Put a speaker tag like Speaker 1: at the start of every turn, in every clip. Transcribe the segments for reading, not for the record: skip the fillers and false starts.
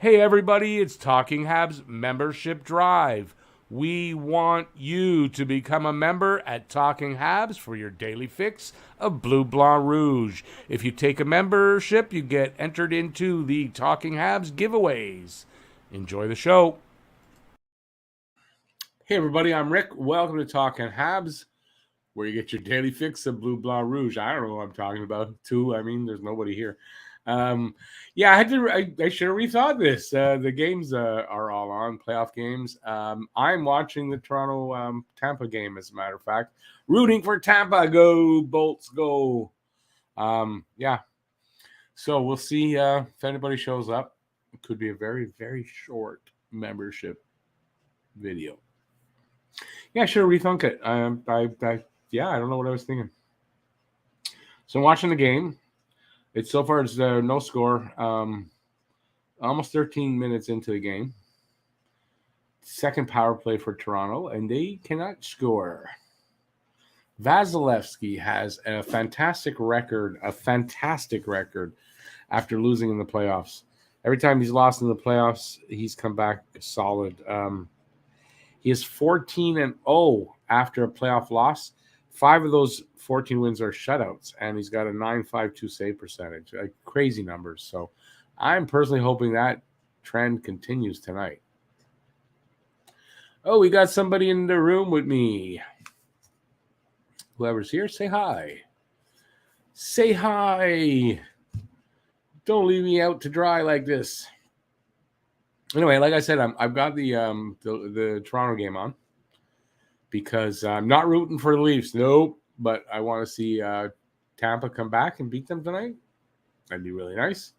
Speaker 1: Hey everybody, it's Talking Habs Membership Drive. We want you to become a member at Talking Habs for your daily fix of Bleu Blanc Rouge. If you take a membership, you get entered into the Talking Habs giveaways. Enjoy the show. Hey everybody, I'm Rick. Welcome to Talking Habs, where you get your daily fix of Bleu Blanc Rouge. I don't know what I'm talking about, too. I mean, there's nobody here. Yeah, I should have rethought this. The games are all on, playoff games. I'm watching the Toronto Tampa game, as a matter of fact. Rooting for Tampa. Go, Bolts, go. Yeah. So we'll see if anybody shows up. It could be a very, very short membership video. Yeah, I should have rethunk it. I don't know what I was thinking. So I'm watching the game. It's so far it's no score. Almost 13 minutes into the game. Second power play for Toronto, and they cannot score. Vasilevsky has a fantastic record after losing in the playoffs. Every time he's lost in the playoffs, he's come back solid. He is 14-0 after a playoff loss. 5 of those 14 wins are shutouts, and he's got a .952 save percentage. Crazy numbers. So I'm personally hoping that trend continues tonight. Oh, we got somebody in the room with me. Whoever's here, say hi. Say hi. Don't leave me out to dry like this. Anyway, like I said, I've got the Toronto game on because I'm not rooting for the Leafs. Nope. But I want to see Tampa come back and beat them tonight. That'd be really nice.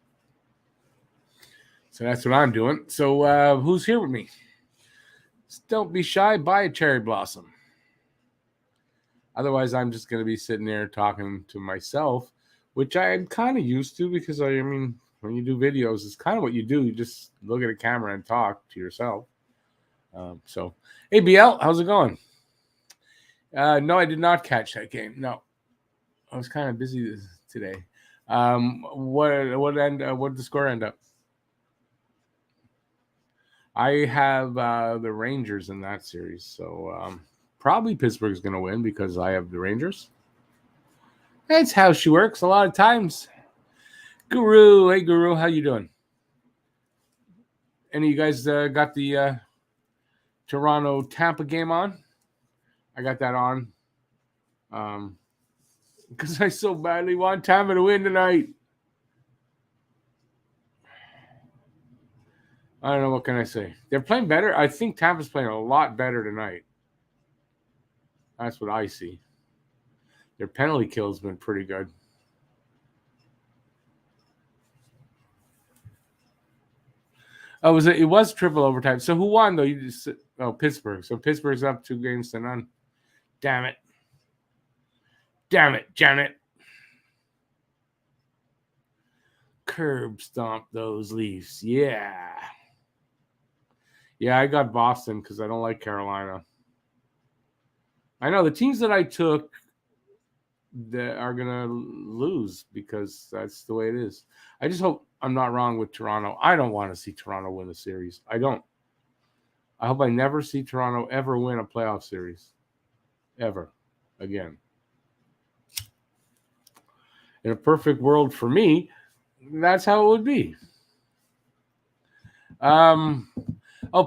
Speaker 1: So that's what I'm doing. So who's here with me? Don't be shy. Buy a cherry blossom. Otherwise, I'm just going to be sitting there talking to myself, which I'm kind of used to because, I mean, when you do videos, it's kind of what you do. You just look at a camera and talk to yourself. Hey, BL, how's it going? No, I did not catch that game. No, I was kind of busy today. What did the score end up? I have the Rangers in that series, so probably Pittsburgh's going to win because I have the Rangers. That's how she works a lot of times. Guru, hey Guru, how you doing? Any of you guys got the Toronto Tampa game on? I got that on because I so badly want Tampa to win tonight. I don't know, what can I say? They're playing better. I think Tampa's playing a lot better tonight. That's what I see. Their penalty kill has been pretty good. Oh, it was triple overtime. So who won though? Pittsburgh. So Pittsburgh's up 2-0. Damn it. Janet. Curb stomp those Leafs. Yeah. Yeah, I got Boston because I don't like Carolina. I know the teams that I took that are going to lose because that's the way it is. I just hope I'm not wrong with Toronto. I don't want to see Toronto win a series. I don't. I hope I never see Toronto ever win a playoff series. Ever. Again. In a perfect world for me, that's how it would be.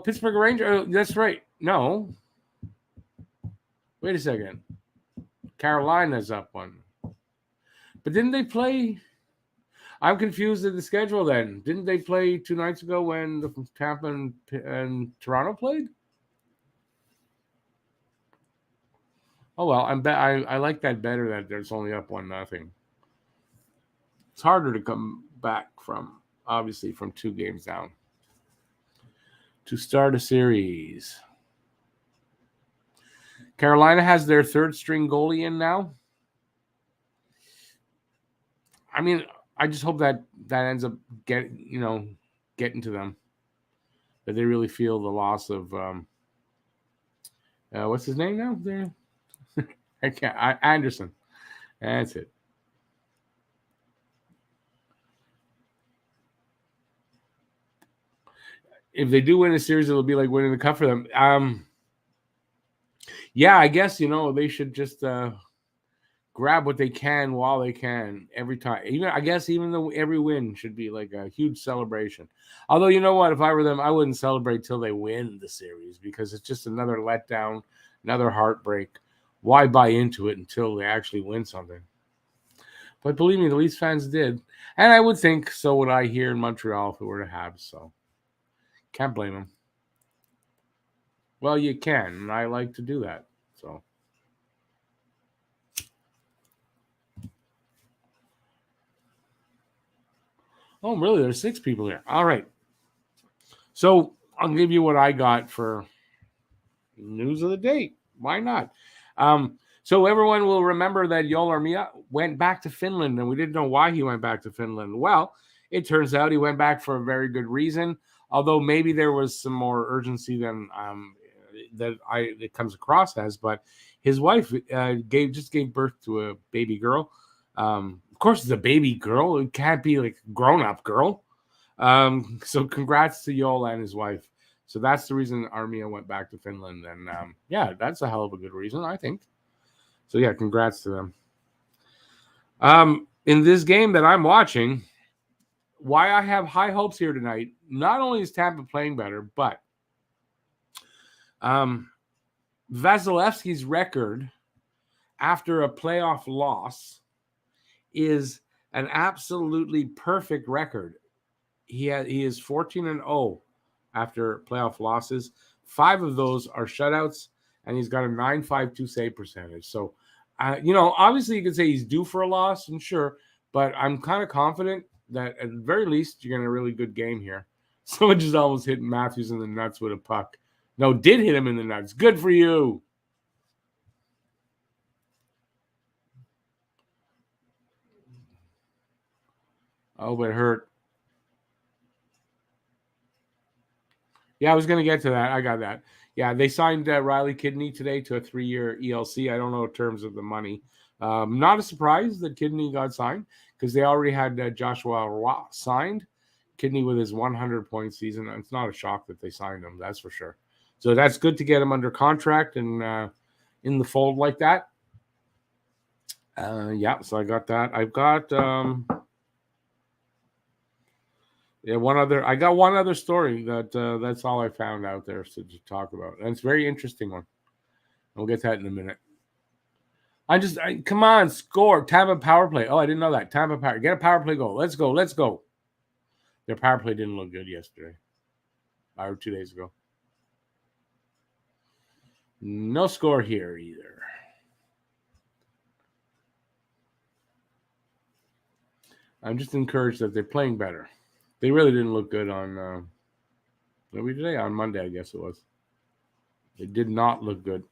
Speaker 1: Pittsburgh Rangers. That's right. No. Wait a second. Carolina's up one. But didn't they play? I'm confused at the schedule then. Didn't they play 2 nights ago when the Tampa and Toronto played? Oh, well, I like that better that there's only up 1-0. It's harder to come back from, obviously, from 2 games down to start a series. Carolina has their third string goalie in now. I mean, I just hope that ends up getting to them. That they really feel the loss of what's his name now? There, Anderson. That's it. if they do win a series, it'll be like winning the cup for them. Yeah, I guess they should just grab what they can while they can every time. Even though every win should be like a huge celebration. Although you know what, if I were them, I wouldn't celebrate till they win the series because it's just another letdown, another heartbreak. Why buy into it until they actually win something? But believe me, the Leafs fans did, and I would think so would I here in Montreal if it were to Habs. So can't blame them. Well, you can, and I like to do that. So. Oh, really? There's 6 people here. All right. So I'll give you what I got for news of the day. Why not? So everyone will remember that Joel Armia went back to Finland, and we didn't know why he went back to Finland. Well, it turns out he went back for a very good reason, although maybe there was some more urgency than it comes across as. But his wife just gave birth to a baby girl. Of course, it's a baby girl. It can't be like a grown-up girl. So congrats to Joel and his wife. So that's the reason Armia went back to Finland. And yeah, that's a hell of a good reason, I think. So yeah, congrats to them. In this game that I'm watching, why I have high hopes here tonight, not only is Tampa playing better, but Vasilevsky's record after a playoff loss is an absolutely perfect record. He is 14-0 after playoff losses. 5 of those are shutouts, and he's got a .952 save percentage. So, obviously you could say he's due for a loss, and sure, but I'm kind of confident that at the very least you're getting a really good game here. Someone just almost hit Matthews in the nuts with a puck. No, did hit him in the nuts. Good for you. Oh, but it hurt. Yeah, I was going to get to that. I got that. Yeah, they signed Riley Kidney today to a 3-year ELC. I don't know in terms of the money. Not a surprise that Kidney got signed because they already had Joshua Roy signed. Kidney with his 100-point season. It's not a shock that they signed him, that's for sure. So that's good to get him under contract and in the fold like that. Yeah, so I got that. I've got I got one other story that's all I found out there to talk about. And it's a very interesting one. We'll get to that in a minute. Come on, score. Tampa power play. Oh, I didn't know that. Tampa power. Get a power play goal. Let's go. Their power play didn't look good yesterday. Or 2 days ago. No score here either. I'm just encouraged that they're playing better. They really didn't look good on maybe today, on Monday, I guess it was. It did not look good.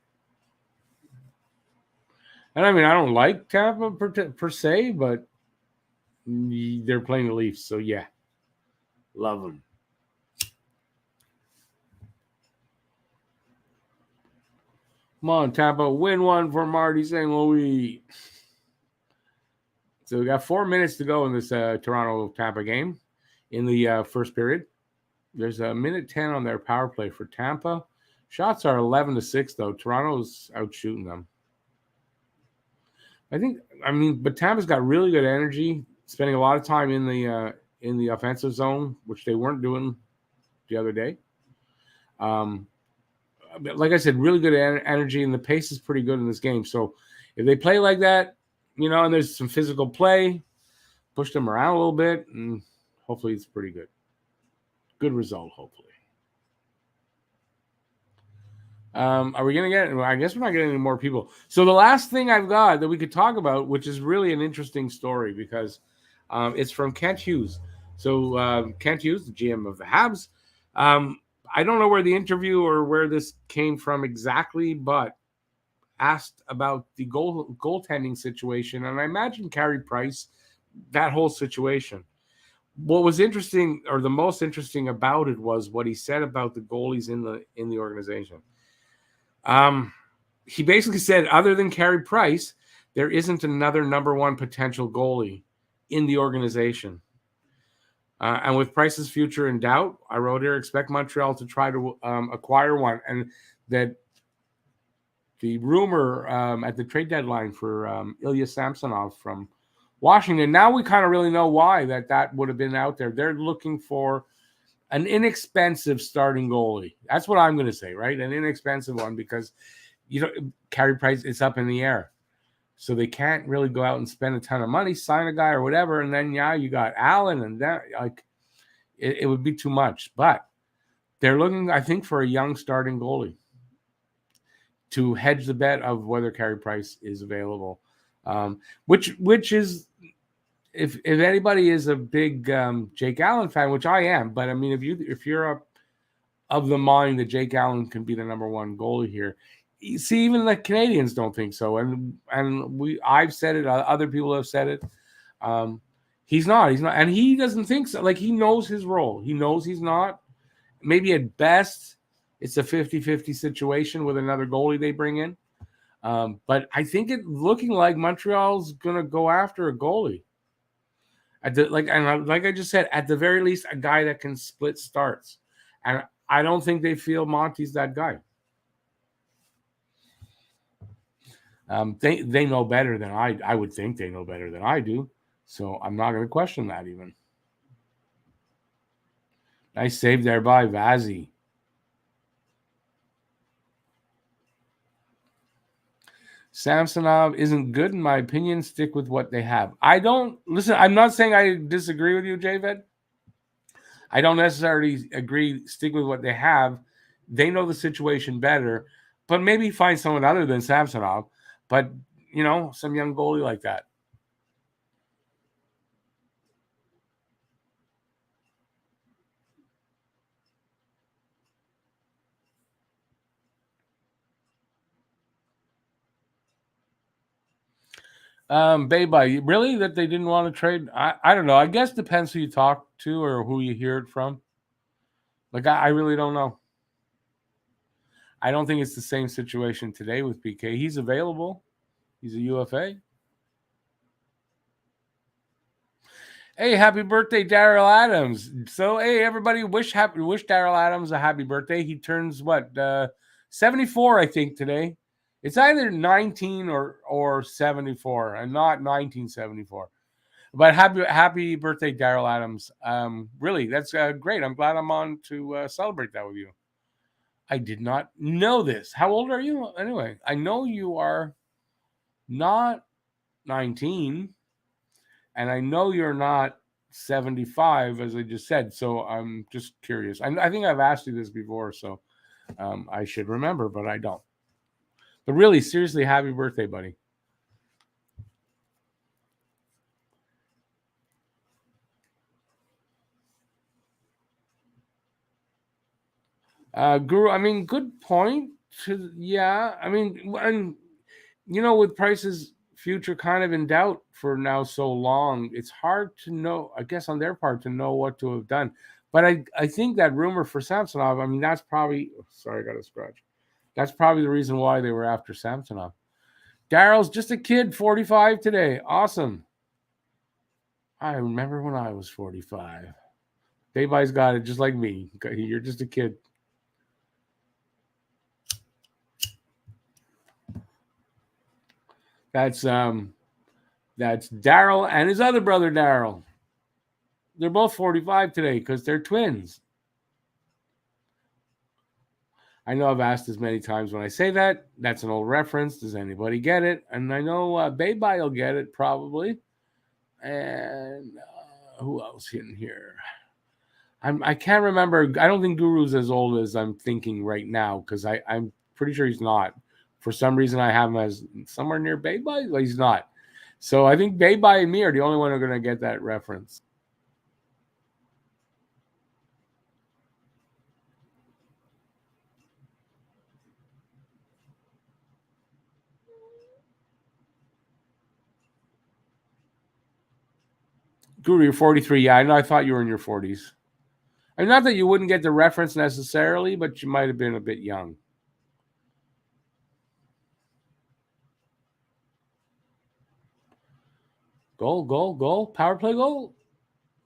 Speaker 1: And I mean, I don't like Tampa per se, but they're playing the Leafs, so yeah. Love them. Come on, Tampa, win one for Marty St. Louis. So we got 4 minutes to go in this Toronto-Tampa game in the first period. There's a minute 10 on their power play for Tampa. Shots are 11-6, though. Toronto's out shooting them. But Tampa's got really good energy, spending a lot of time in the offensive zone, which they weren't doing the other day. Like I said, really good energy, and the pace is pretty good in this game. So if they play like that, and there's some physical play, push them around a little bit, and hopefully it's pretty good. Good result, hopefully. Are we going to get? I guess we're not getting any more people. So the last thing I've got that we could talk about, which is really an interesting story because it's from Kent Hughes. So Kent Hughes, the GM of the Habs. I don't know where the interview or where this came from exactly, but asked about the goaltending situation, and I imagine Carey Price, that whole situation. What was interesting, or the most interesting about it, was what he said about the goalies in the organization. He basically said, other than Carey Price, there isn't another number one potential goalie in the organization. And with Price's future in doubt, I wrote here, expect Montreal to try to acquire one. And that the rumor at the trade deadline for Ilya Samsonov from Washington, now we kind of really know why that would have been out there. They're looking for an inexpensive starting goalie. That's what I'm going to say, right? An inexpensive one because, Carey Price is up in the air. So they can't really go out and spend a ton of money, sign a guy or whatever. And then, you got Allen and that, it would be too much. But they're looking, I think, for a young starting goalie to hedge the bet of whether Carey Price is available. Which is, if anybody is a big Jake Allen fan, which I am, but I mean, if you're of the mind that Jake Allen can be the number one goalie here, you see, even the Canadians don't think so, and I've said it, other people have said it. He's not, and he doesn't think so. Like, he knows his role. He knows he's not. Maybe at best, it's a 50-50 situation with another goalie they bring in. But I think it's looking like Montreal's going to go after a goalie. Like I just said, at the very least, a guy that can split starts. And I don't think they feel Monty's that guy. They know better than I would think they know better than I do. So I'm not going to question that even. Nice save there by Vazzy. Samsonov isn't good, in my opinion. Stick with what they have. I'm not saying I disagree with you, Javed. I don't necessarily agree. Stick with what they have. They know the situation better, but maybe find someone other than Samsonov. But, some young goalie like that. Baby, really that they didn't want to trade? I don't know. I guess depends who you talk to or who you hear it from. Like, I really don't know. I don't think it's the same situation today with PK. He's available. He's a UFA. Hey, happy birthday, Daryl Adams. So, hey, everybody, wish Daryl Adams a happy birthday. He turns 74, I think, today. It's either 19 or 74, and not 1974. But happy birthday, Daryl Adams. Really, that's great. I'm glad I'm on to celebrate that with you. I did not know this. How old are you anyway? I know you are not 19, and I know you're not 75, as I just said. So I'm just curious. I think I've asked you this before, so I should remember, but I don't. But really, seriously, happy birthday, buddy. Guru, I mean, good point. Yeah, I mean, and with Price's future kind of in doubt for now so long, it's hard to know, I guess, on their part to know what to have done. But I think that rumor for Samsonov, I mean, that's probably, sorry, I got a scratch. That's probably the reason why they were after Samsonov. Daryl's just a kid, 45 today. Awesome. I remember when I was 45. Bayby's got it just like me. You're just a kid. That's Daryl and his other brother Daryl. They're both 45 today because they're twins. I know I've asked as many times when I say that. That's an old reference. Does anybody get it? And I know Baby will get it probably. And who else in here? I can't remember. I don't think Guru's as old as I'm thinking right now because I'm pretty sure he's not. For some reason, I have him as somewhere near Baby. Well, he's not. So I think Baby and me are the only one who are going to get that reference. Guru, you're 43. Yeah, I know. I thought you were in your 40s. And not that you wouldn't get the reference necessarily, but you might have been a bit young. Goal, goal, goal. Power play goal.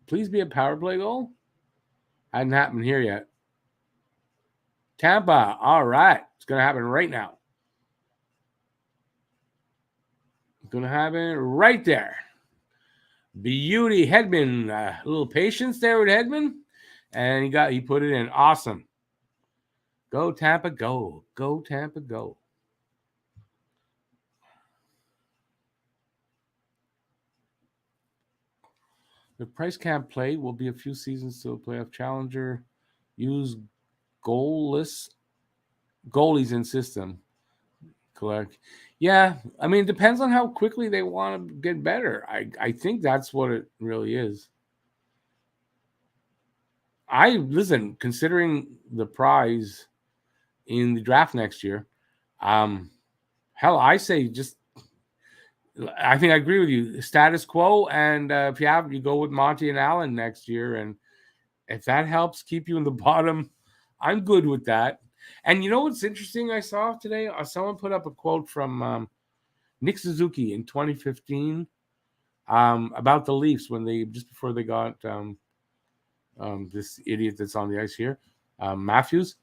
Speaker 1: Please be a power play goal. Hadn't happened here yet. Tampa. All right. It's going to happen right now. It's going to happen right there. Beauty. Hedman. A little patience there with Hedman. And he put it in. Awesome. Go Tampa, go. Go Tampa, go. If Price can't play, will be a few seasons to a playoff challenger. Use goalless goalies in system. Correct. Yeah, I mean, it depends on how quickly they want to get better. I think that's what it really is. Listen, considering the prize in the draft next year, hell, I say just. I think I agree with you. Status quo, and if you go with Monty and Allen next year, and if that helps keep you in the bottom, I'm good with that. And you know what's interesting? I saw today. Someone put up a quote from Nick Suzuki in 2015 about the Leafs when just before they got this idiot that's on the ice here, Matthews.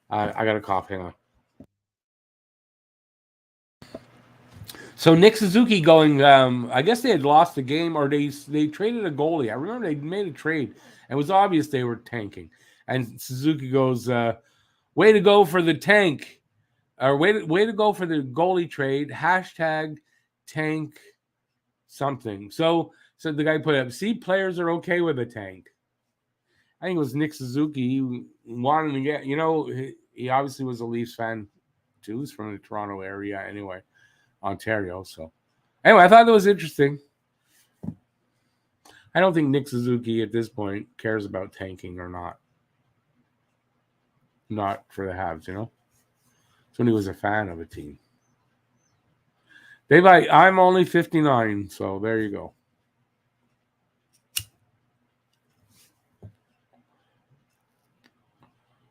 Speaker 1: I got a cough. Hang on. So Nick Suzuki going, I guess they had lost the game, or they traded a goalie. I remember they made a trade, and it was obvious they were tanking. And Suzuki goes, way to go for the tank, or way to go for the goalie trade, hashtag tank something. So the guy put up, see, players are okay with a tank. I think it was Nick Suzuki. He wanted to get, he obviously was a Leafs fan too. He's from the Toronto area anyway. Ontario. So anyway, I thought that was interesting. I don't think Nick Suzuki at this point cares about tanking or not. Not for the Habs, So when he was a fan of a team. I'm only 59, so there you go.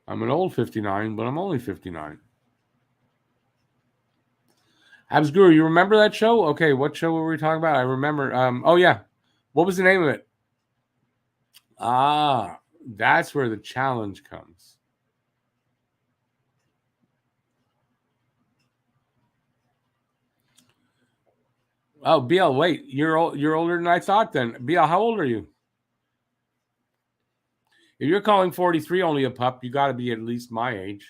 Speaker 1: I'm an old 59, but I'm only 59. Habs Guru, you remember that show? Okay, what show were we talking about? I remember. Oh, yeah. What was the name of it? That's where the challenge comes. Oh, BL, wait. You're older than I thought then. BL, how old are you? If you're calling 43 only a pup, you got to be at least my age.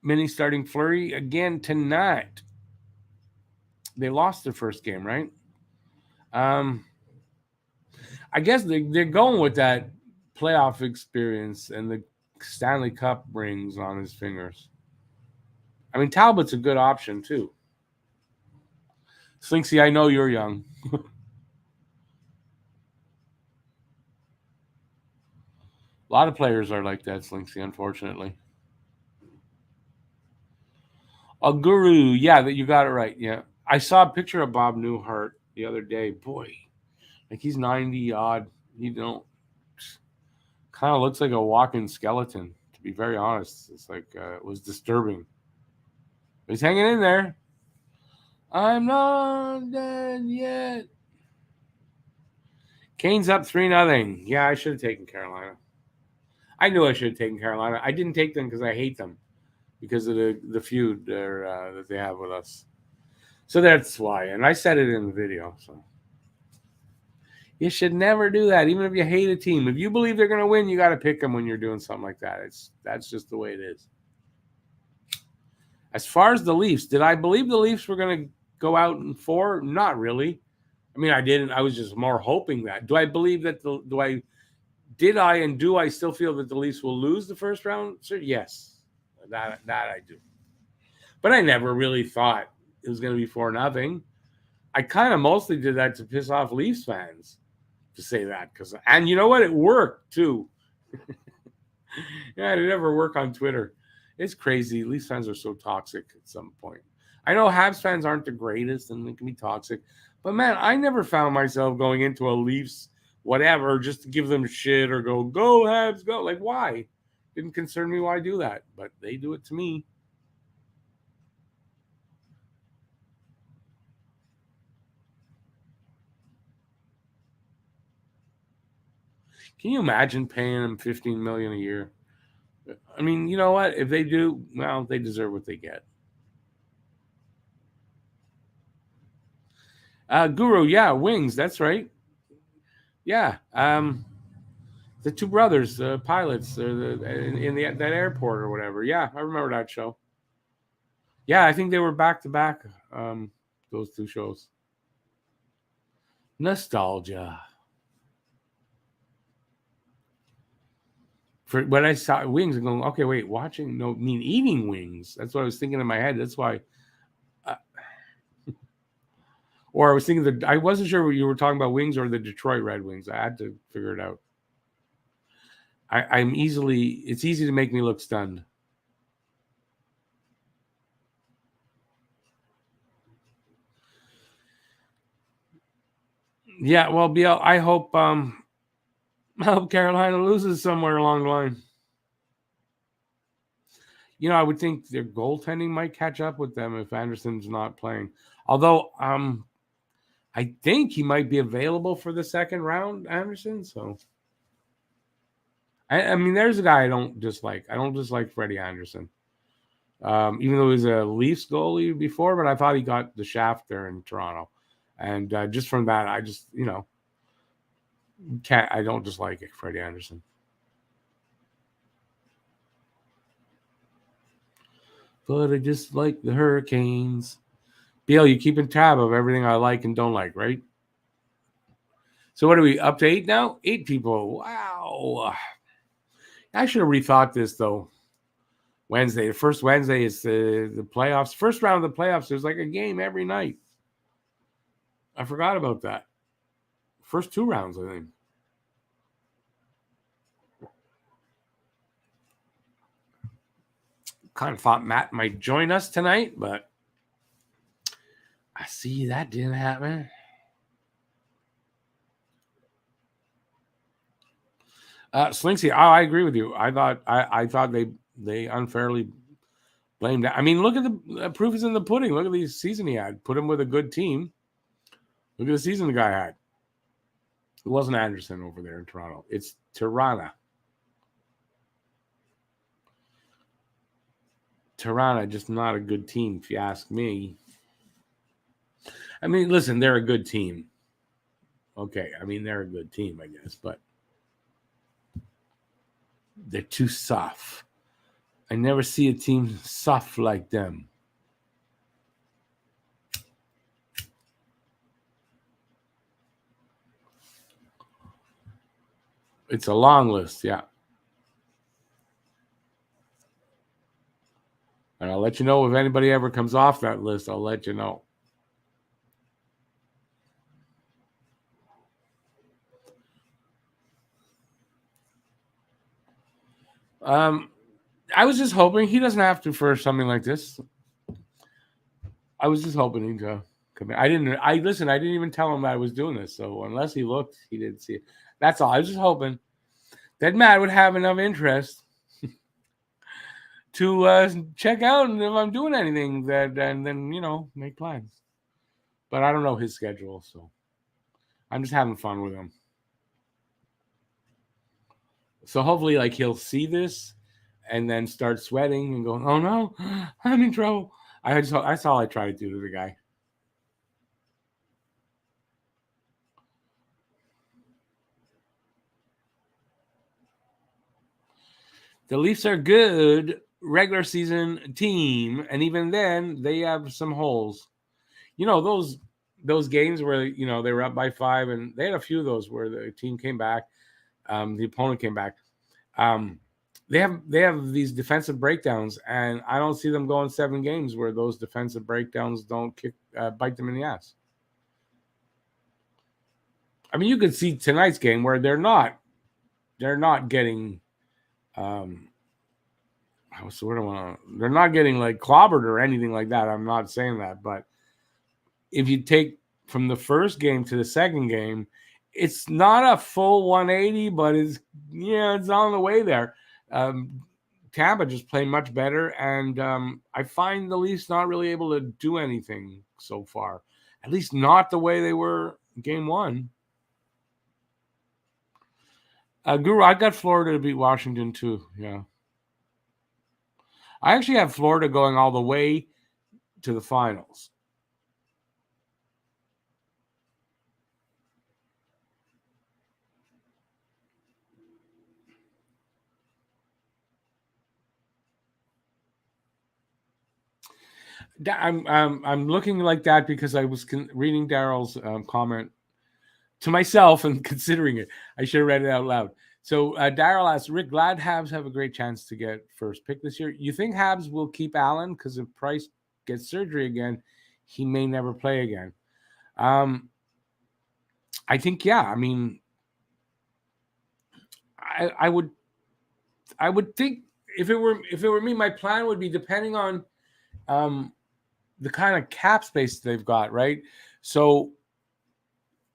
Speaker 1: Mini starting Fleury again tonight. They lost their first game, right? I guess they're going with that playoff experience and the Stanley Cup rings on his fingers. I mean, Talbot's a good option too. Slinksy, I know you're young. A lot of players are like that, Slinksy, unfortunately. A Guru, yeah, that you got it right. Yeah, I saw a picture of Bob Newhart the other day. Boy, like he's 90 odd. Kind of looks like a walking skeleton. To be very honest, it's like it was disturbing. But he's hanging in there. I'm not dead yet. Kane's up 3-0. Yeah, I should have taken Carolina. I knew I should have taken Carolina. I didn't take them because I hate them because of the feud that they have with us. So that's why. And I said it in the video. So you should never do that, even if you hate a team. If you believe they're going to win, you got to pick them when you're doing something like that. That's just the way it is. As far as the Leafs, did I believe the Leafs were going to go out in 4? Not really. I mean, I didn't. I was just more hoping that. Do I believe that do I still feel that the Leafs will lose the first round? Sure, yes. That I do. But I never really thought it was going to be 4-0. I kind of mostly did that to piss off Leafs fans to say that and you know what? It worked too. Yeah, it never work on Twitter. It's crazy. Leafs fans are so toxic at some point. I know Habs fans aren't the greatest and they can be toxic, but man, I never found myself going into a Leafs whatever just to give them shit or go Habs, go. Like, why? Didn't concern me why I do that, but they do it to me. Can you imagine paying them $15 million a year? I mean, you know what? If they do, well, they deserve what they get. Guru, yeah, Wings. That's right. Yeah, the two brothers, pilots, in that airport or whatever. Yeah, I remember that show. Yeah, I think they were back to back. Those two shows. Nostalgia. For when I saw Wings, I'm going, okay, wait, watching? No, I mean eating wings. That's what I was thinking in my head. That's why. Uh, or I was thinking that I wasn't sure what you were talking about, Wings or the Detroit Red Wings. I had to figure it out. It's easy to make me look stunned. Yeah, well, BL, I hope Carolina loses somewhere along the line. I would think their goaltending might catch up with them if Anderson's not playing. Although, I think he might be available for the second round, Anderson. So, I mean, there's a guy I don't dislike. I don't dislike Freddie Anderson. Even though he was a Leafs goalie before, but I thought he got the shaft there in Toronto. And just from that, I just, I don't dislike it, Freddie Anderson. But I just like the Hurricanes. BL, you keeping tab of everything I like and don't like, right? So what are we up to 8 now? 8 people. Wow. I should have rethought this though. Wednesday. The first Wednesday is the playoffs. First round of the playoffs, there's like a game every night. I forgot about that. First 2 rounds, I think. Kind of thought Matt might join us tonight, but I see that didn't happen. Slinksy, I agree with you. I thought they unfairly blamed that. I mean, look at the proof is in the pudding. Look at the season he had. Put him with a good team. Look at the season the guy had. It wasn't Anderson over there in Toronto. It's Tirana. Tirana, just not a good team, if you ask me. I mean, listen, they're a good team. Okay, I mean, they're a good team, I guess, but they're too soft. I never see a team soft like them. It's a long list, yeah. And I'll let you know if anybody ever comes off that list. I'll let you know. I was just hoping he doesn't have to for something like this. I was just hoping he'd come in. I didn't even tell him I was doing this. So unless he looked, he didn't see it. That's all. I was just hoping that Matt would have enough interest to check out if I'm doing anything and then make plans. But I don't know his schedule, so I'm just having fun with him. So hopefully, like, he'll see this and then start sweating and going, "Oh no, I'm in trouble." That's all I try to do to the guy. The Leafs are good regular season team, and even then they have some holes. Those games where they were up by 5, and they had a few of those where the team came back, the opponent came back. They have these defensive breakdowns, and I don't see them going 7 games where those defensive breakdowns don't bite them in the ass. I mean, you could see tonight's game where they're not getting they're not getting like clobbered or anything like that. I'm not saying that, but if you take from the first game to the second game, it's not a full 180, but it's on the way there. Tampa just playing much better, and I find the Leafs not really able to do anything so far. At least not the way they were game one. Guru, I got Florida to beat Washington too. Yeah. I actually have Florida going all the way to the finals. I'm looking like that because I was reading Daryl's comment to myself and considering it. I should have read it out loud. So Daryl asked, Rick, glad Habs have a great chance to get first pick this year. You think Habs will keep Allen? Because if Price gets surgery again, he may never play again. I think, yeah. I mean, I would think if it were me, my plan would be depending on the kind of cap space they've got, right? So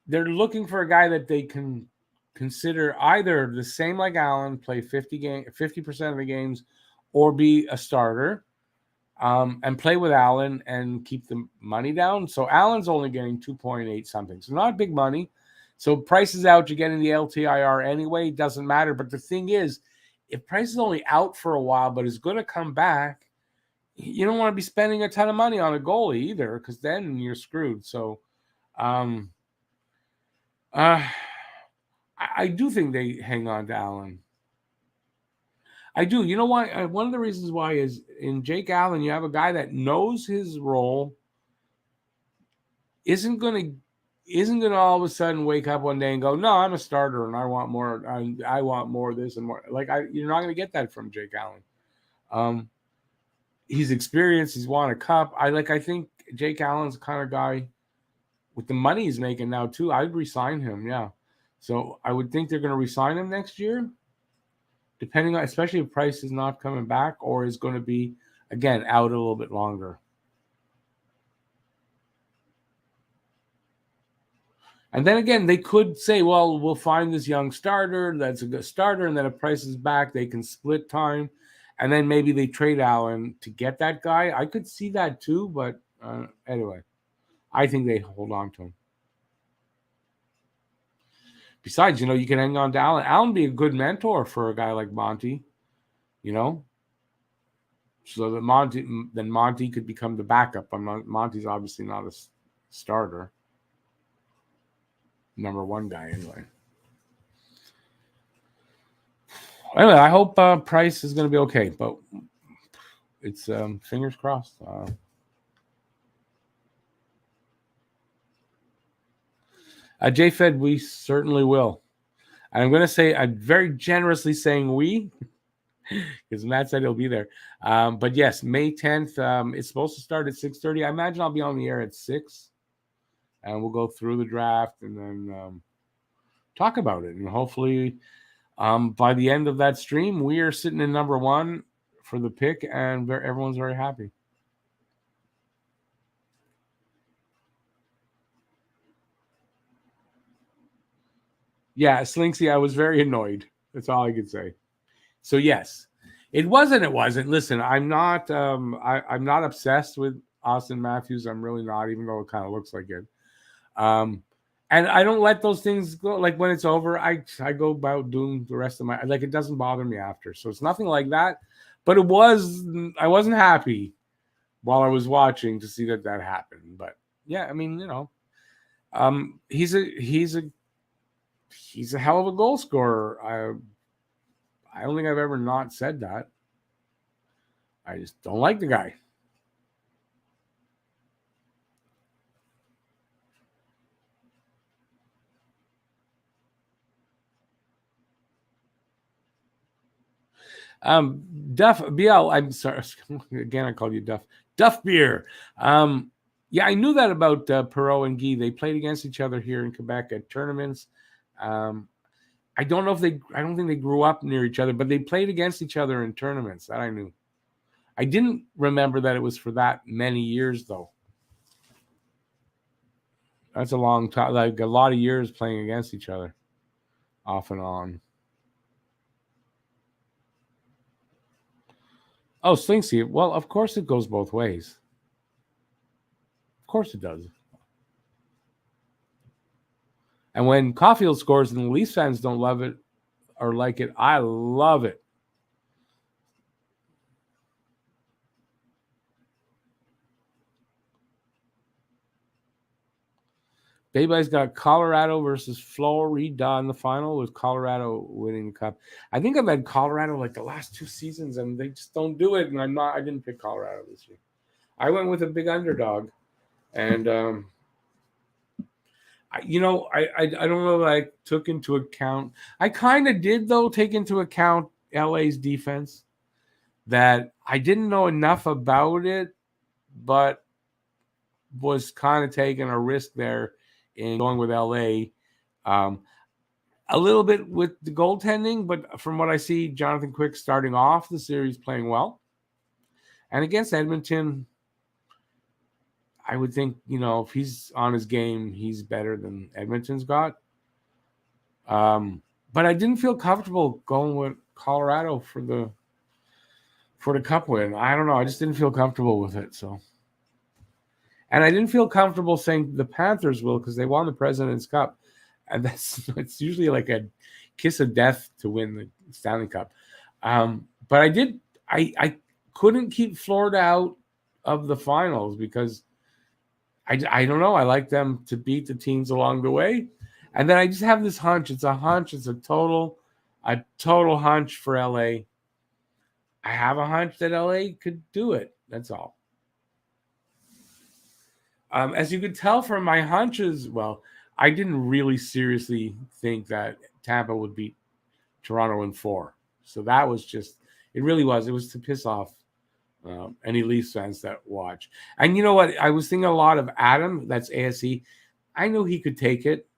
Speaker 1: they're looking for a guy that they can consider either the same like Allen, play 50% of the games, or be a starter, and play with Allen and keep the money down. So Allen's only getting 2.8 something, so not big money. So Price is out, you're getting the LTIR anyway, doesn't matter. But the thing is, if Price is only out for a while but is going to come back, you don't want to be spending a ton of money on a goalie either, because then you're screwed. So I do think they hang on to Allen. I do. You know why? One of the reasons why is in Jake Allen, you have a guy that knows his role, isn't going to all of a sudden wake up one day and go, no, I'm a starter and I want more. I want more of this and more. You're not going to get that from Jake Allen. He's experienced. He's won a cup. I think Jake Allen's the kind of guy with the money he's making now too. I'd resign him. Yeah. So I would think they're going to resign him next year, depending on, especially if Price is not coming back or is going to be, again, out a little bit longer. And then again, they could say, well, we'll find this young starter that's a good starter, and then if Price is back, they can split time. And then maybe they trade Allen to get that guy. I could see that too, but anyway, I think they hold on to him. Besides, you can hang on to Allen. Allen be a good mentor for a guy like Monty, so that Monty could become the backup. Monty's obviously not a starter. Number one guy, anyway. Anyway, I hope Price is going to be okay, but it's fingers crossed. JFed, we certainly will. And I'm going to say, I'm very generously saying we, because Matt said he'll be there. But yes, May 10th, it's supposed to start at 6:30. I imagine I'll be on the air at 6, and we'll go through the draft and then talk about it. And hopefully by the end of that stream, we are sitting in number one for the pick, and everyone's very happy. Yeah, Slinksy, I was very annoyed. That's all I could say. So yes, it wasn't. Listen, I'm not. I'm not obsessed with Austin Matthews. I'm really not, even though it kind of looks like it. And I don't let those things go. Like when it's over, I go about doing the rest of my. Like it doesn't bother me after. So it's nothing like that. But I wasn't happy while I was watching to see that happened. But yeah, I mean, he's a hell of a goal scorer. I don't think I've ever not said that. I just don't like the guy. Duff BL. I'm sorry. Again, I called you Duff. Duff Beer. Yeah, I knew that about Perot and Guy. They played against each other here in Quebec at tournaments. I don't know I don't think they grew up near each other, but they played against each other in tournaments. That I knew. I didn't remember that it was for that many years, though. That's a long time, like a lot of years playing against each other, off and on. Oh, Slinksy. Well, of course it goes both ways. Of course it does. And when Caulfield scores and the Leafs fans don't love it or like it, I love it. Baby's got Colorado versus Florida in the final, with Colorado winning the cup. I think I've had Colorado like the last 2 seasons, and they just don't do it. And I didn't pick Colorado this year. I went with a big underdog, and I don't know that I took into account. I kind of did though take into account LA's defense. That I didn't know enough about it, but was kind of taking a risk there in going with LA. A little bit with the goaltending, but from what I see, Jonathan Quick starting off the series playing well. And against Edmonton, I would think, if he's on his game, he's better than Edmonton's got. But I didn't feel comfortable going with Colorado for the cup win. I don't know. I just didn't feel comfortable with it. So, and I didn't feel comfortable saying the Panthers will, because they won the President's Cup, and it's usually like a kiss of death to win the Stanley Cup. But I couldn't keep Florida out of the finals because I don't know. I like them to beat the teams along the way, and then I just have this hunch. It's a hunch. It's a total hunch for LA. I have a hunch that LA could do it. That's all. As you could tell from my hunches, well, I didn't really seriously think that Tampa would beat Toronto in 4. So that was just, it really was. It was to piss off any Leafs fans that watch. And you know what? I was thinking a lot of Adam, that's ASE. I knew he could take it.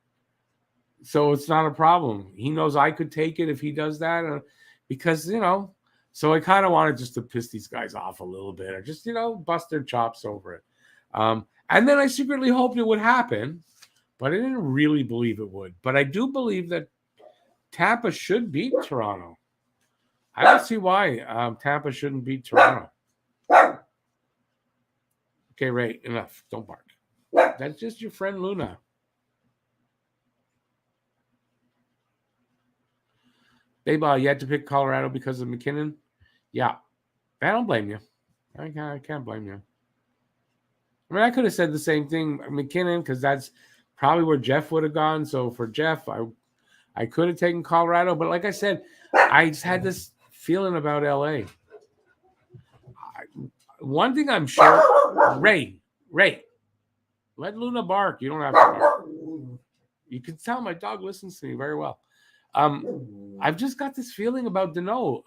Speaker 1: So it's not a problem. He knows I could take it if he does that. Because, so I kind of wanted just to piss these guys off a little bit, or just, bust their chops over it. And then I secretly hoped it would happen, but I didn't really believe it would. But I do believe that Tampa should beat Toronto. I don't see why Tampa shouldn't beat Toronto. Okay, Ray, enough. Don't bark. That's just your friend Luna. Baby, you had to pick Colorado because of McKinnon? Yeah. I don't blame you. I can't blame you. I mean, I could have said the same thing, McKinnon, because that's probably where Jeff would have gone. So for Jeff, I could have taken Colorado. But like I said, I just had this feeling about LA. One thing I'm sure, Ray, let Luna bark. You don't have to bark. You can tell my dog listens to me very well. I've just got this feeling about Danault.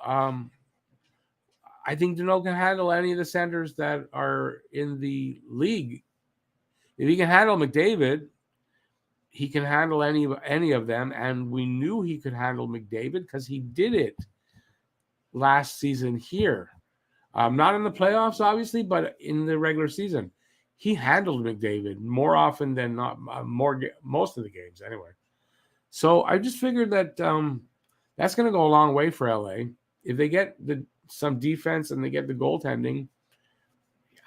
Speaker 1: I think Danault can handle any of the centers that are in the league. If he can handle McDavid, he can handle any of them. And we knew he could handle McDavid because he did it last season here. Not in the playoffs, obviously, but in the regular season. He handled McDavid more often than not, most of the games anyway. So I just figured that that's going to go a long way for LA. If they get some defense and they get the goaltending,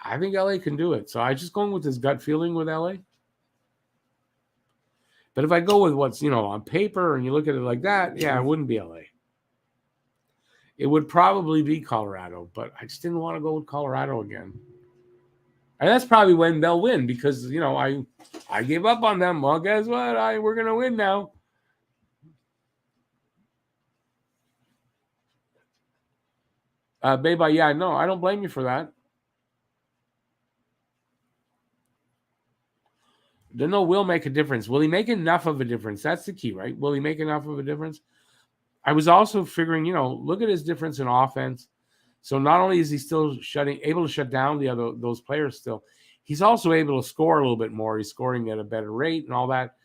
Speaker 1: I think LA can do it. So I just going with this gut feeling with LA. But if I go with what's, on paper and you look at it like that, yeah, it wouldn't be LA. It would probably be Colorado, but I just didn't want to go with Colorado again. And that's probably when they'll win because, I gave up on them. Well, guess what? We're going to win now. Baby, yeah, no, I don't blame you for that. Danault will make a difference. Will he make enough of a difference? That's the key, right? Will he make enough of a difference? I was also figuring, look at his difference in offense. So not only is he still able to shut down those players still, he's also able to score a little bit more. He's scoring at a better rate and all that.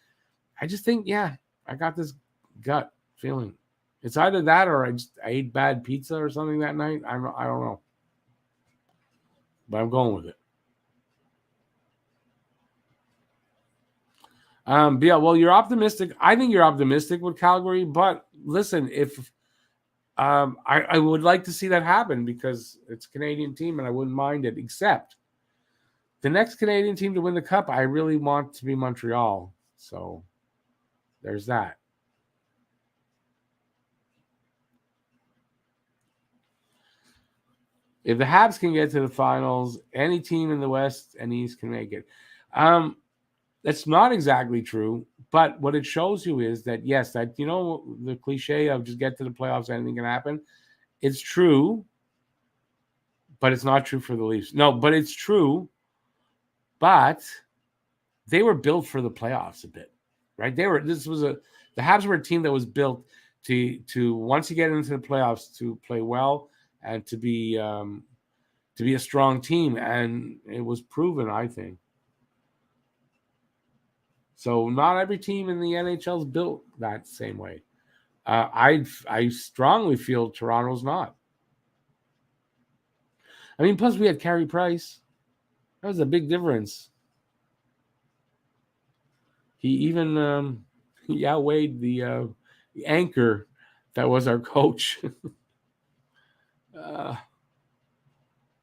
Speaker 1: I just think, yeah, I got this gut feeling. It's either that or I ate bad pizza or something that night. I don't know. But I'm going with it. Yeah, well, you're optimistic. I think you're optimistic with Calgary. But listen, if I would like to see that happen because it's a Canadian team and I wouldn't mind it, except the next Canadian team to win the Cup, I really want to be Montreal. So there's that. If the Habs can get to the finals, any team in the West and East can make it. That's not exactly true, but what it shows you is that, yes, that, the cliche of just get to the playoffs, anything can happen. It's true, but it's not true for the Leafs. No, but it's true, but they were built for the playoffs a bit, right? The Habs were a team that was built to once you get into the playoffs to play well and to be a strong team, and it was proven, I think. So not every team in the NHL is built that same way. I strongly feel Toronto's not. I mean, plus we had Carey Price. That was a big difference. He even he outweighed the anchor that was our coach.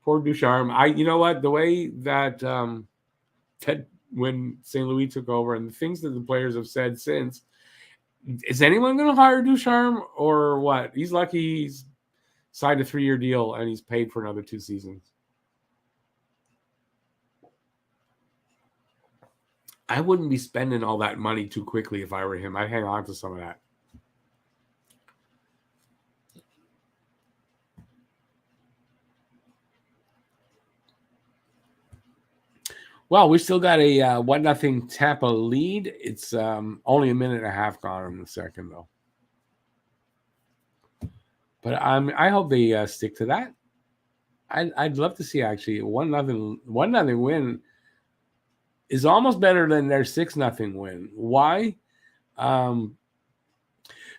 Speaker 1: Poor Ducharme. You know what? The way that when St. Louis took over and the things that the players have said since, is anyone going to hire Ducharme or what? He's lucky he's signed a 3-year deal and he's paid for another 2 seasons. I wouldn't be spending all that money too quickly if I were him. I'd hang on to some of that. Well, we still got a 1-0 Tampa lead. It's only a minute and a half gone in the second, though. But I hope they stick to that. I'd love to see actually 1-0 win is almost better than their 6-0 win. Why?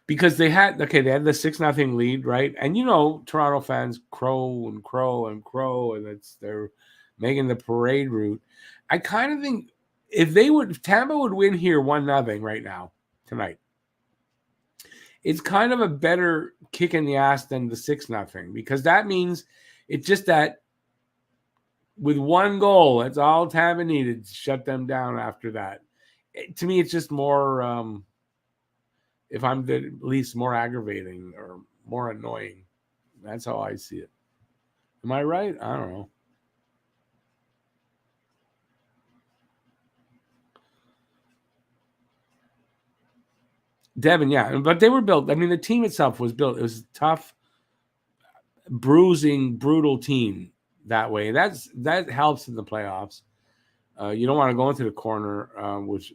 Speaker 1: Because they had the 6-0 lead, right? And Toronto fans crow, and they're making the parade route. I kind of think if Tampa would win here 1-0 right now tonight, it's kind of a better kick in the ass than the 6-0 because that means it's just that with one goal, that's all Tampa needed to shut them down after that. To me, it's just more, if I'm the least, more aggravating or more annoying. That's how I see it. Am I right? I don't know. Devin, yeah, but they were built. I mean, the team itself was built. It was a tough, bruising, brutal team that way. That helps in the playoffs. You don't want to go into the corner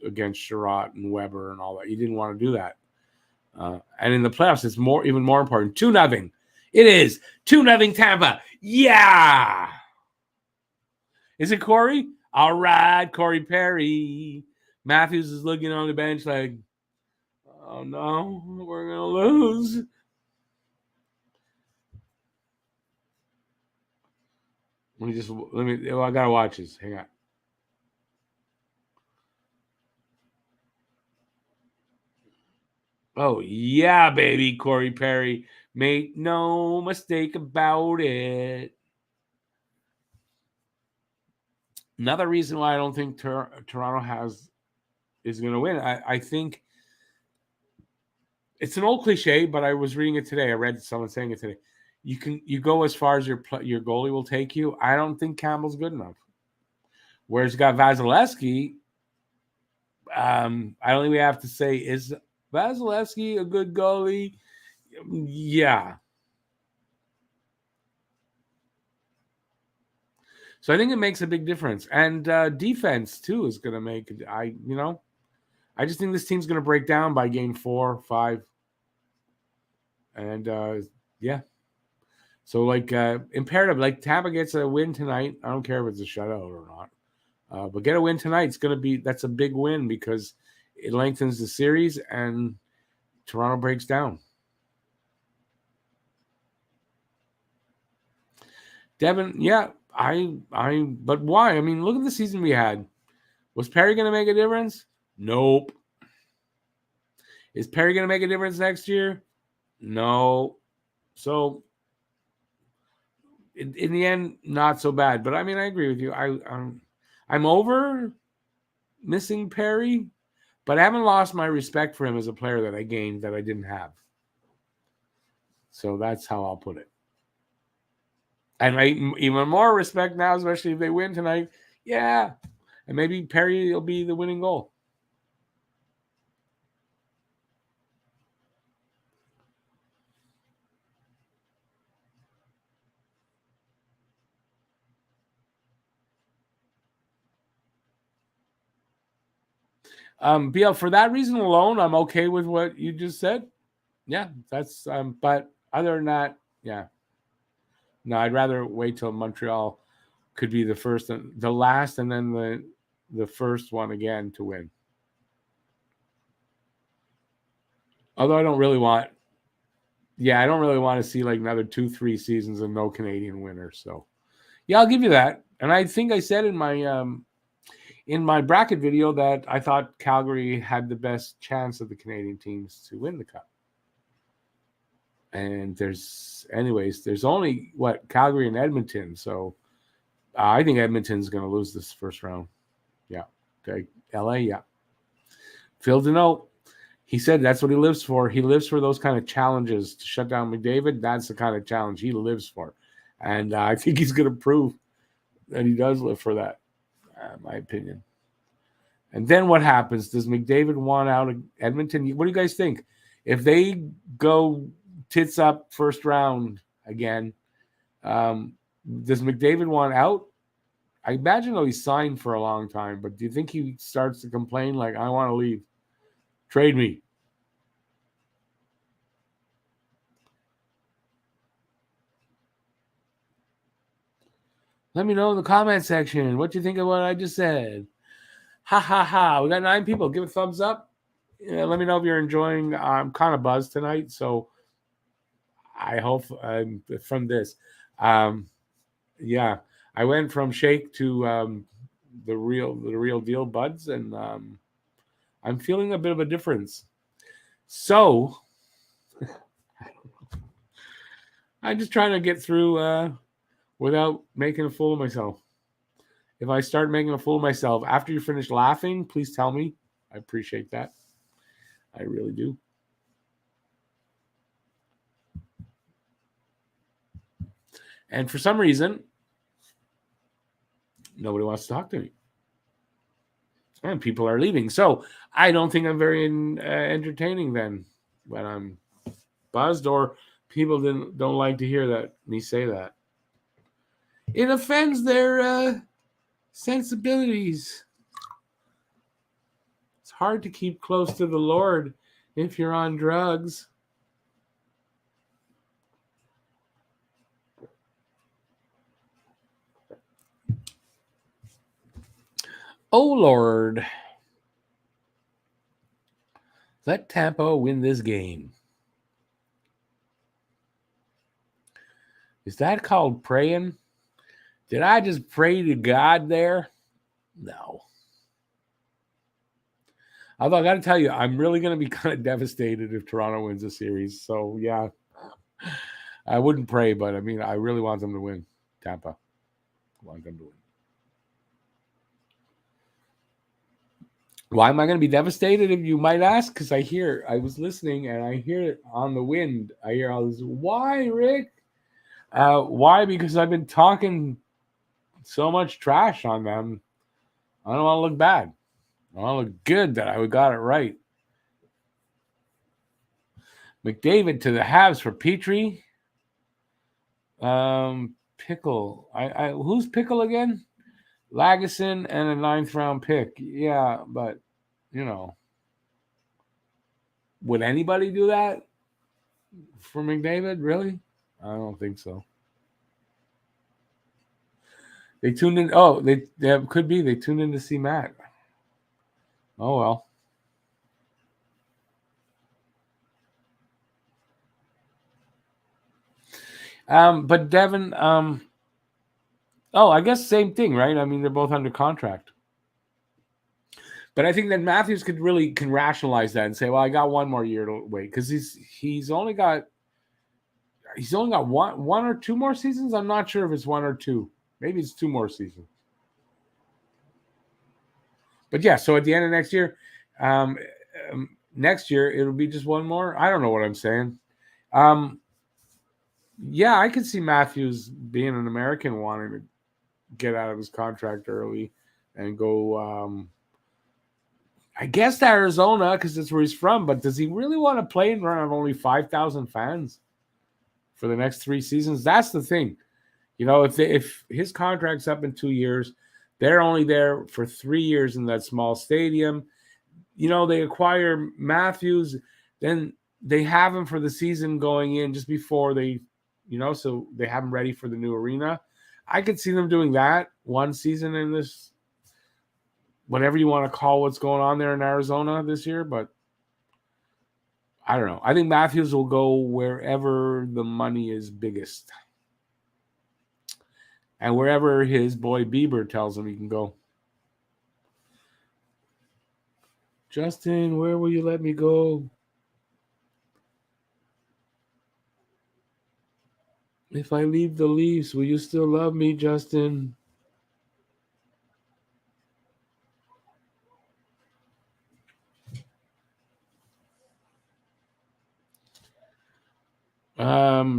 Speaker 1: against Sherratt and Weber and all that. You didn't want to do that. And in the playoffs, it's even more important. 2-0. It is 2-0 Tampa. Yeah. Is it Corey? All right, Corey Perry. Matthews is looking on the bench like, oh no, we're gonna lose. I gotta watch this. Hang on. Oh yeah, baby, Corey Perry. Make no mistake about it. Another reason why I don't think Toronto is going to win. I think it's an old cliche, but I was reading it today. I read someone saying it today. You go as far as your goalie will take you. I don't think Campbell's good enough. Whereas you got Vasilevsky. I don't think we have to say, is Vasilevsky a good goalie? Yeah. So I think it makes a big difference. And defense, too, is going to make it. I just think this team's going to break down by game 4, 5. And, yeah. So, imperative, Tampa gets a win tonight. I don't care if it's a shutout or not. But get a win tonight. That's a big win because it lengthens the series and Toronto breaks down. Devin, yeah, but why? I mean, look at the season we had. Was Perry going to make a difference? Nope. Is Perry going to make a difference next year? No. So in the end, not so bad. But I mean, I agree with you. I'm over missing Perry, but I haven't lost my respect for him as a player that I gained that I didn't have. So that's how I'll put it. And even more respect now, especially if they win tonight. Yeah. And maybe Perry will be the winning goal. BL, for that reason alone, I'm okay with what you just said. Yeah, that's but other than that, yeah. No, I'd rather wait till Montreal could be the first and the last, and then the first one again to win. Although I don't really want to see like another 2-3 seasons of no Canadian winner. So yeah, I'll give you that. And I think I said in my bracket video that I thought Calgary had the best chance of the Canadian teams to win the cup. And there's only Calgary and Edmonton. So I think Edmonton's going to lose this first round. Yeah. Okay. LA. Yeah. Phil Deneau, he said that's what he lives for. He lives for those kind of challenges to shut down McDavid. That's the kind of challenge he lives for. And I think he's going to prove that he does live for that, in my opinion. And then what happens? Does McDavid want out of Edmonton? What do you guys think? If they go tits up first round again, does McDavid want out? I imagine though he's signed for a long time, but do you think he starts to complain like, I want to leave? Trade me. Let me know in the comment section what you think of what I just said. Ha ha ha. We got 9 people. Give a thumbs up. Yeah, let me know if you're enjoying. I'm kind of buzzed tonight, so I hope from this. Yeah, I went from shake to the real deal buds, and I'm feeling a bit of a difference. So I'm just trying to get through without making a fool of myself. If I start making a fool of myself after you finish laughing, please tell me. I appreciate that. I really do. And for some reason, nobody wants to talk to me. And people are leaving. So I don't think I'm very entertaining then when I'm buzzed, or people don't like to hear me say that. It offends their sensibilities. It's hard to keep close to the Lord if you're on drugs. Oh, Lord. Let Tampa win this game. Is that called praying? Did I just pray to God there? No. Although I got to tell you, I'm really going to be kind of devastated if Toronto wins the series. So, yeah, I wouldn't pray, but I mean, I really want them to win. Tampa. I want them to win. Why am I going to be devastated, if you might ask? Because I was listening and I hear it on the wind. I hear all this. Why, Rick? Why? Because I've been talking so much trash on them. I don't want to look bad. I want to look good that I got it right. McDavid to the Habs for Petrie. Pickle. Who's Pickle again? Lagesson and a 9th round pick. Yeah, but would anybody do that for McDavid? Really? I don't think so. They tuned in. Oh, they could be. They tuned in to see Matt. Oh well. But Devin, I guess same thing, right? I mean, they're both under contract. But I think that Matthews can rationalize that and say, well, I got one more year to wait, because he's only got, He's only got one or two more seasons. I'm not sure if it's one or two. Maybe it's two more seasons. But yeah, so at the end of um, next year it'll be just one more. I don't know what I'm saying. Yeah, I could see Matthews being an American wanting to get out of his contract early and go. I guess to Arizona because that's where he's from. But does he really want to play in front of only 5,000 fans for the next 3 seasons? That's the thing. If his contract's up in 2 years, they're only there for 3 years in that small stadium. They acquire Matthews, then they have him for the season going in just before so they have him ready for the new arena. I could see them doing that one season in this, whatever you want to call what's going on there in Arizona this year, but I don't know. I think Matthews will go wherever the money is biggest. And wherever his boy Bieber tells him he can go. Justin, where will you let me go? If I leave the Leafs, will you still love me, Justin?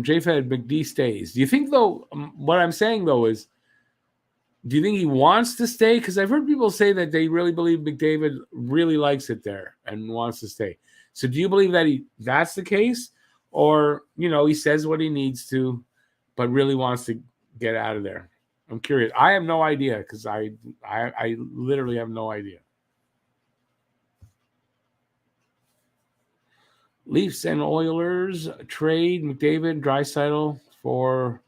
Speaker 1: J-Fed McD stays. Do you think, though, what I'm saying, though, is do you think he wants to stay? Because I've heard people say that they really believe McDavid really likes it there and wants to stay. So do you believe that that's the case? Or, he says what he needs to, but really wants to get out of there? I'm curious. I have no idea because I literally have no idea. Leafs and Oilers trade McDavid, Draisaitl for...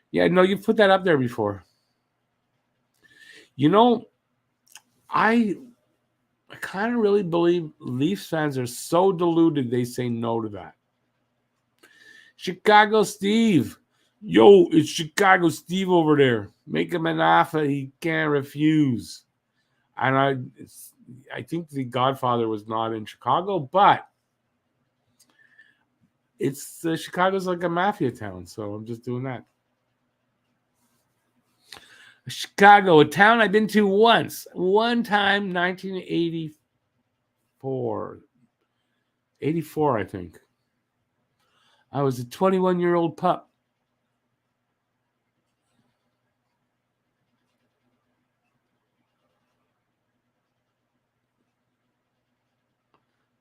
Speaker 1: Yeah, no, you've put that up there before. I kind of really believe Leafs fans are so deluded they say no to that. Chicago Steve. Yo, it's Chicago Steve over there. Make him an offer he can't refuse. And I think The Godfather was not in Chicago, but it's Chicago's like a mafia town, so I'm just doing that. Chicago, a town I've been to once. One time, 1984. 84, I think. I was a 21-year-old pup.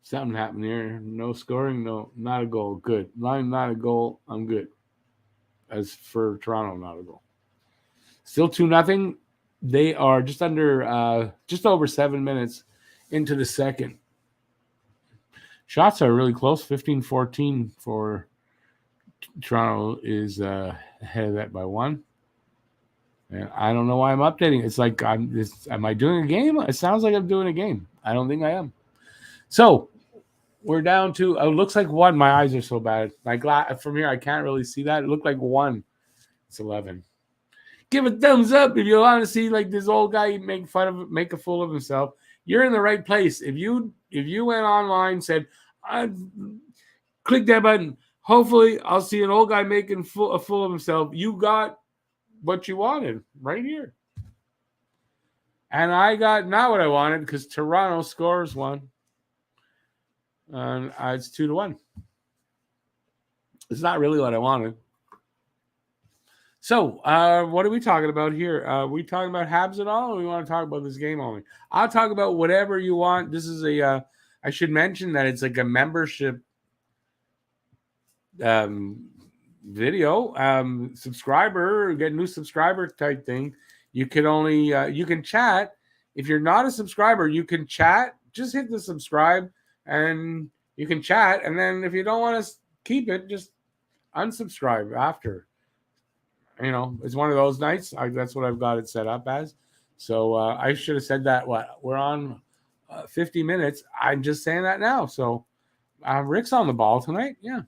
Speaker 1: Something happened here. No scoring. No, not a goal. Good. Line, not a goal. I'm good. As for Toronto, not a goal. Still 2-0. They are just over 7 minutes into the second. Shots are really close. 15-14 for Toronto is ahead of that by 1. And I don't know why I'm updating. It's like am I doing a game? It sounds like I'm doing a game. I don't think I am. So we're down to, it looks like 1. My eyes are so bad. From here, I can't really see that. It looked like 1. It's 11. Give a thumbs up if you want to see like this old guy make a fool of himself. You're in the right place. If you went online, said, click that button. Hopefully, I'll see an old guy making a fool of himself. You got what you wanted right here. And I got not what I wanted because Toronto scores 1. And it's 2-1. It's not really what I wanted. So, what are we talking about here? Are we talking about Habs at all, or we want to talk about this game only? I'll talk about whatever you want. This is I should mention that it's like a membership video, subscriber, get a new subscriber type thing. You can only, you can chat. If you're not a subscriber, you can chat. Just hit the subscribe and you can chat. And then if you don't want to keep it, just unsubscribe after. It's one of those nights. That's what I've got it set up as. So I should have said that. We're on 50 minutes. I'm just saying that now. So Rick's on the ball tonight. Yeah.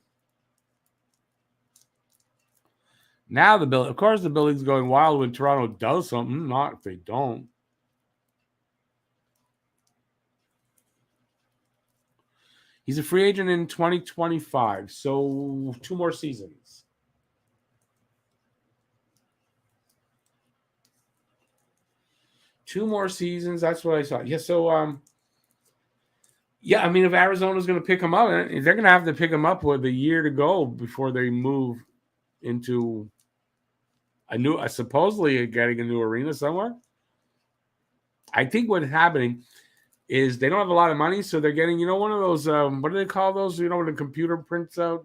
Speaker 1: Now the building's going wild when Toronto does something. Not if they don't. He's a free agent in 2025. So 2 more seasons. 2 more seasons. That's what I saw. Yeah. So yeah. I mean, if Arizona's going to pick him up, they're going to have to pick him up with a year to go before they move into supposedly getting a new arena somewhere. I think what's happening is they don't have a lot of money, so they're getting, one of those, what do they call those? When the computer prints out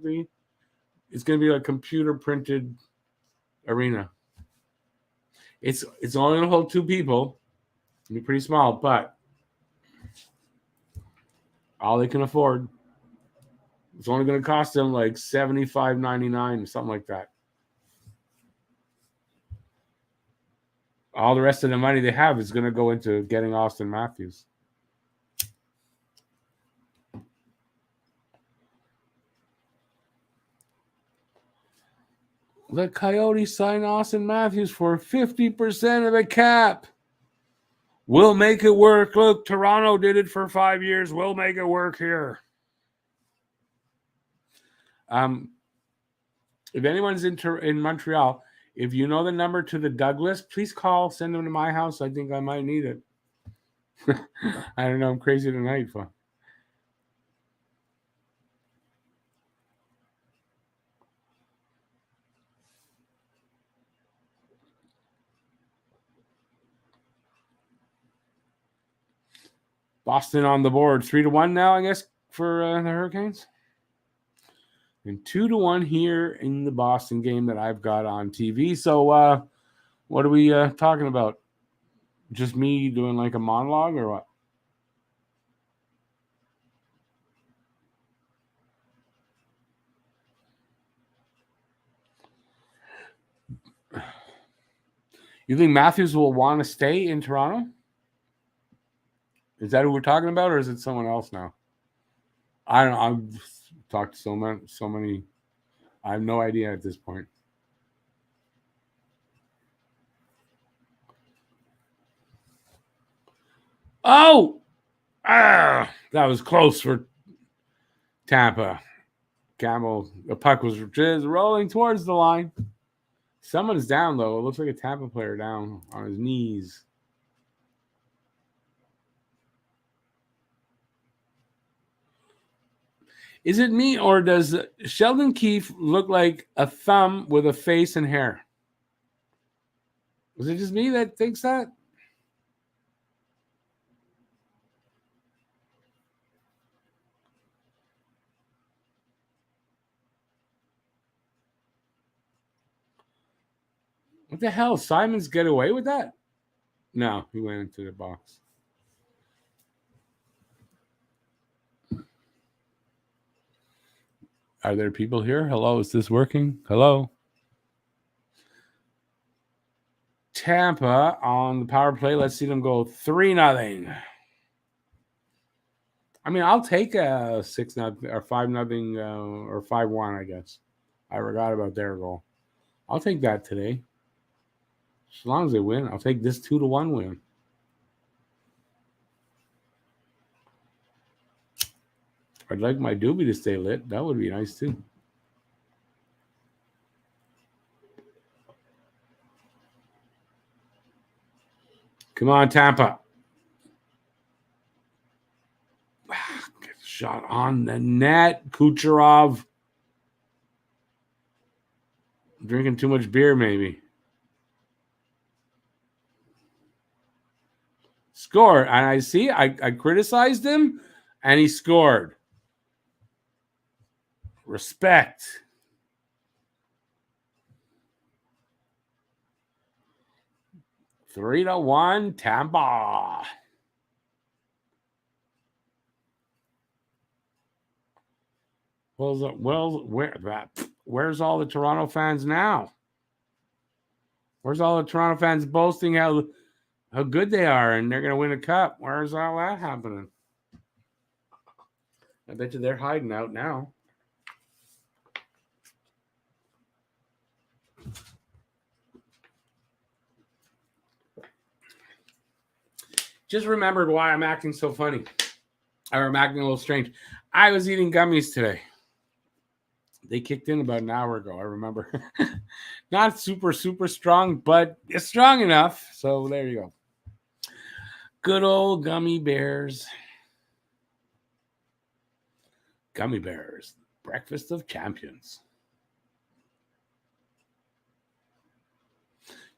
Speaker 1: it's going to be a computer printed arena. It's only going to hold 2 people. It'll be pretty small, but all they can afford. It's only going to cost them like $75.99 or something like that. All the rest of the money they have is going to go into getting Austin Matthews. The Coyotes signed Austin Matthews for 50% of the cap. We'll make it work. Look, Toronto did it for 5 years. We'll make it work here. If anyone's in Montreal, if you know the number to the Douglas, please call. Send them to my house. I think I might need it. I don't know. I'm crazy tonight. Fun. Boston on the board. 3-1 now, I guess, for the Hurricanes. And 2-1 here in the Boston game that I've got on TV. So what are we talking about? Just me doing like a monologue or what? You think Matthews will want to stay in Toronto? Is that who we're talking about, or is it someone else now? I don't know. I've talked to so many. I have no idea at this point. Oh! That was close for Tampa. Campbell, the puck was just rolling towards the line. Someone's down, though. It looks like a Tampa player down on his knees. Is it me, or does Sheldon Keefe look like a thumb with a face and hair? Was it just me that thinks that? What the hell? Simons get away with that? No, he went into the box. Are there people here? Hello, is this working? Hello? Tampa on the power play. Let's see them go 3-0. I mean, I'll take a 6-0 or 5-0 or 5-1, I guess. I forgot about their goal. I'll take that today. As long as they win, I'll take this 2-1 win. I'd like my doobie to stay lit. That would be nice too. Come on, Tampa. Get a shot on the net. Kucherov. Drinking too much beer, maybe. Scored. And I see, I criticized him, and he scored. Respect. Three to 1, Tampa. Where's all the Toronto fans now? Where's all the Toronto fans boasting how good they are and they're going to win a cup? Where's all that happening? I bet you they're hiding out now. Just remembered why I'm acting so funny. I'm acting a little strange. I was eating gummies today. They kicked in about an hour ago, I remember. Not super, super strong, but it's strong enough. So there you go. Good old gummy bears. Gummy bears. Breakfast of champions.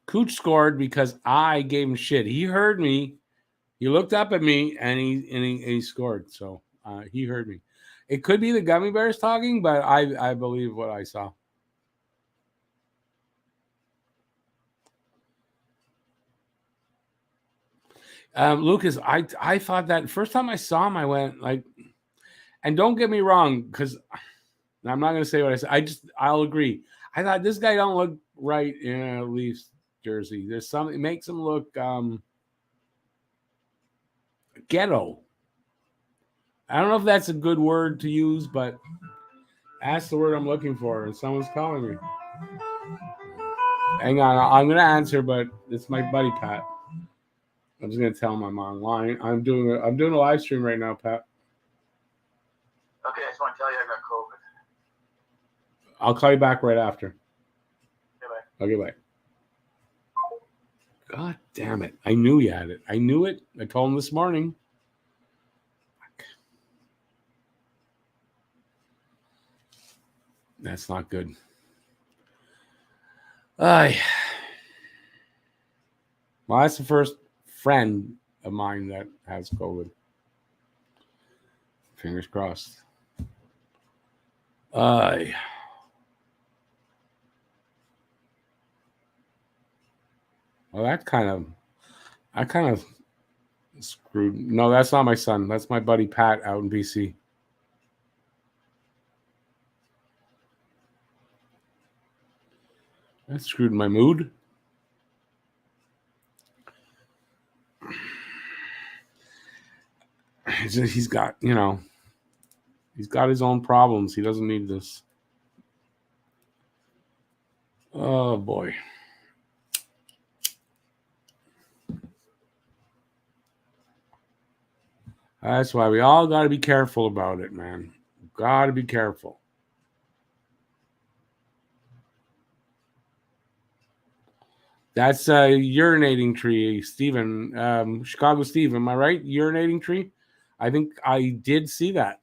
Speaker 1: Cooch scored because I gave him shit. He heard me. He looked up at me and he scored. So he heard me. It could be the gummy bears talking, but I believe what I saw. Lucas, I thought that first time I saw him, I went like, and don't get me wrong, because I'm not going to say what I said. I'll agree. I thought this guy don't look right in a Leafs jersey. There's something, it makes him look ghetto. I don't know if that's a good word to use, but that's the word I'm looking for. And someone's calling me. Hang on, I'm going to answer, but it's my buddy Pat. I'm just going to tell him I'm online. I'm doing a live stream right now, Pat.
Speaker 2: Okay, I just want to tell you I got COVID.
Speaker 1: I'll call you back right after.
Speaker 2: Okay, bye.
Speaker 1: Okay, bye. God damn it. I knew you had it. I knew it. I told him this morning. That's not good. Well, that's the first friend of mine that has COVID. Fingers crossed. Well, I kind of screwed. No, that's not my son. That's my buddy Pat out in BC. That screwed my mood. He's got, he's got his own problems. He doesn't need this. Oh, boy. That's why we all got to be careful about it, man. Got to be careful. That's a urinating tree, Steven. Chicago Steve, am I right? Urinating tree? I think I did see that.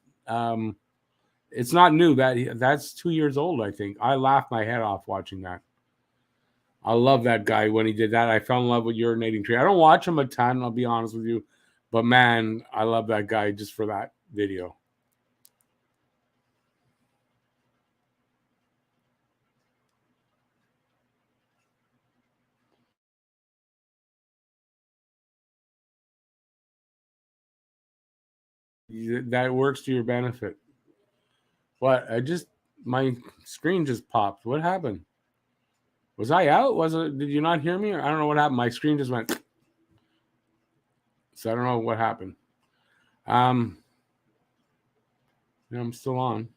Speaker 1: It's not new. That's 2 years old, I think. I laughed my head off watching that. I love that guy when he did that. I fell in love with urinating tree. I don't watch him a ton, I'll be honest with you. But man, I love that guy just for that video. That works to your benefit. What? My screen just popped. What happened? Was I out? Did you not hear me? I don't know what happened. My screen just went. So I don't know what happened. I'm still on.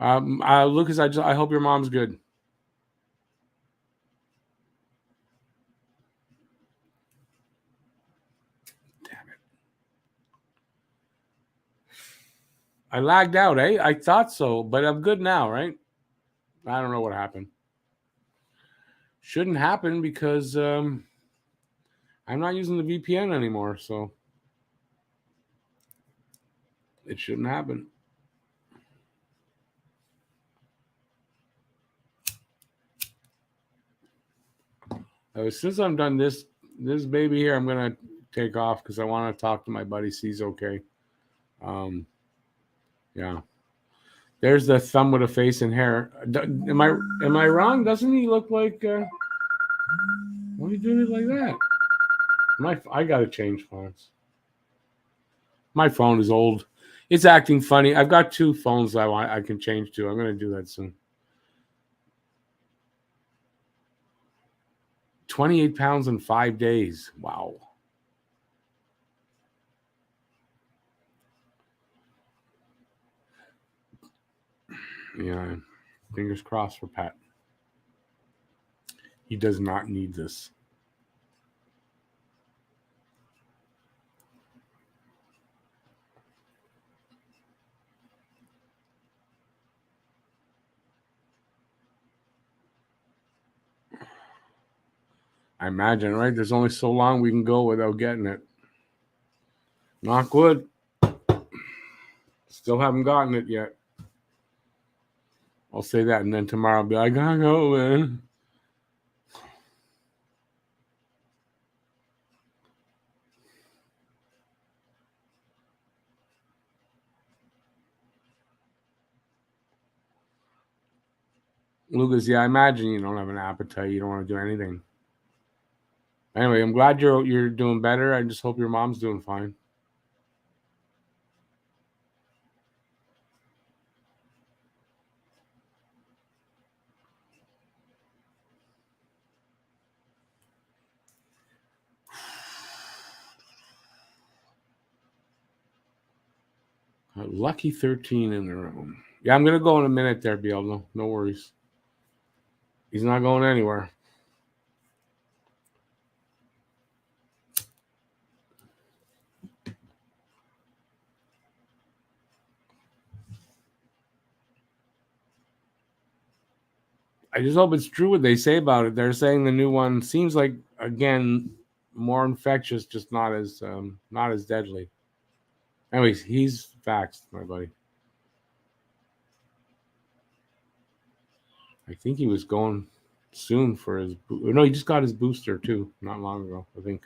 Speaker 1: Lucas, I hope your mom's good. Damn it. I lagged out, eh? I thought so, but I'm good now, right? I don't know what happened. Shouldn't happen because I'm not using the VPN anymore, so it shouldn't happen. Since I'm done this baby here, I'm gonna take off because I want to talk to my buddy. See he's okay. Yeah. There's the thumb with a face and hair. Am I wrong? Doesn't he look like? Why are you doing it like that? I gotta change phones. My phone is old. It's acting funny. I've got 2 phones I can change to. I'm gonna do that soon. 28 pounds in 5 days. Wow. Yeah. Fingers crossed for Pat. He does not need this. I imagine, right? There's only so long we can go without getting it. Knock wood. Still haven't gotten it yet. I'll say that, and then tomorrow I'll be like, I gotta go, man. Lucas, yeah, I imagine you don't have an appetite. You don't want to do anything. Anyway, I'm glad you're doing better. I just hope your mom's doing fine. Lucky 13 in the room. Yeah, I'm gonna go in a minute there, Bieldo. No worries. He's not going anywhere. I just hope it's true what they say about it. They're saying the new one seems like, again, more infectious, just not as deadly. Anyways, he's vaxxed, my buddy. I think he was going soon for his. No, he just got his booster too, not long ago. I think.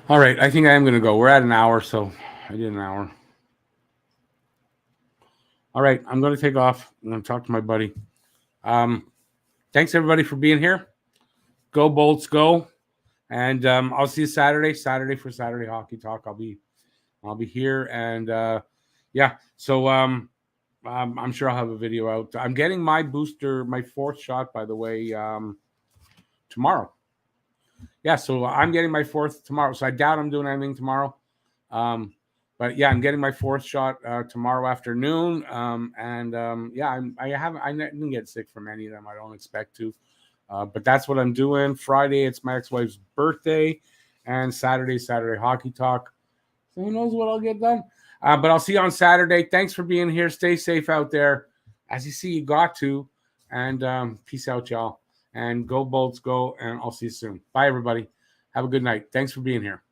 Speaker 1: All right, I think I am going to go. We're at an hour, so I did an hour. All right, I'm going to take off. I'm going to talk to my buddy. Thanks everybody for being here. Go Bolts, go! And I'll see you Saturday. Saturday for Saturday Hockey Talk. I'll be here, and yeah. So I'm sure I'll have a video out. I'm getting my booster, my 4th shot, by the way, tomorrow. Yeah, so I'm getting my 4th tomorrow. So I doubt I'm doing anything tomorrow. But yeah, I'm getting my 4th shot tomorrow afternoon. Yeah, I didn't get sick from any of them. I don't expect to. But that's what I'm doing. Friday, it's my ex-wife's birthday, and Saturday Hockey Talk. So who knows what I'll get done? But I'll see you on Saturday. Thanks for being here. Stay safe out there. As you see, you got to. And peace out, y'all. And go Bolts, go. And I'll see you soon. Bye, everybody. Have a good night. Thanks for being here.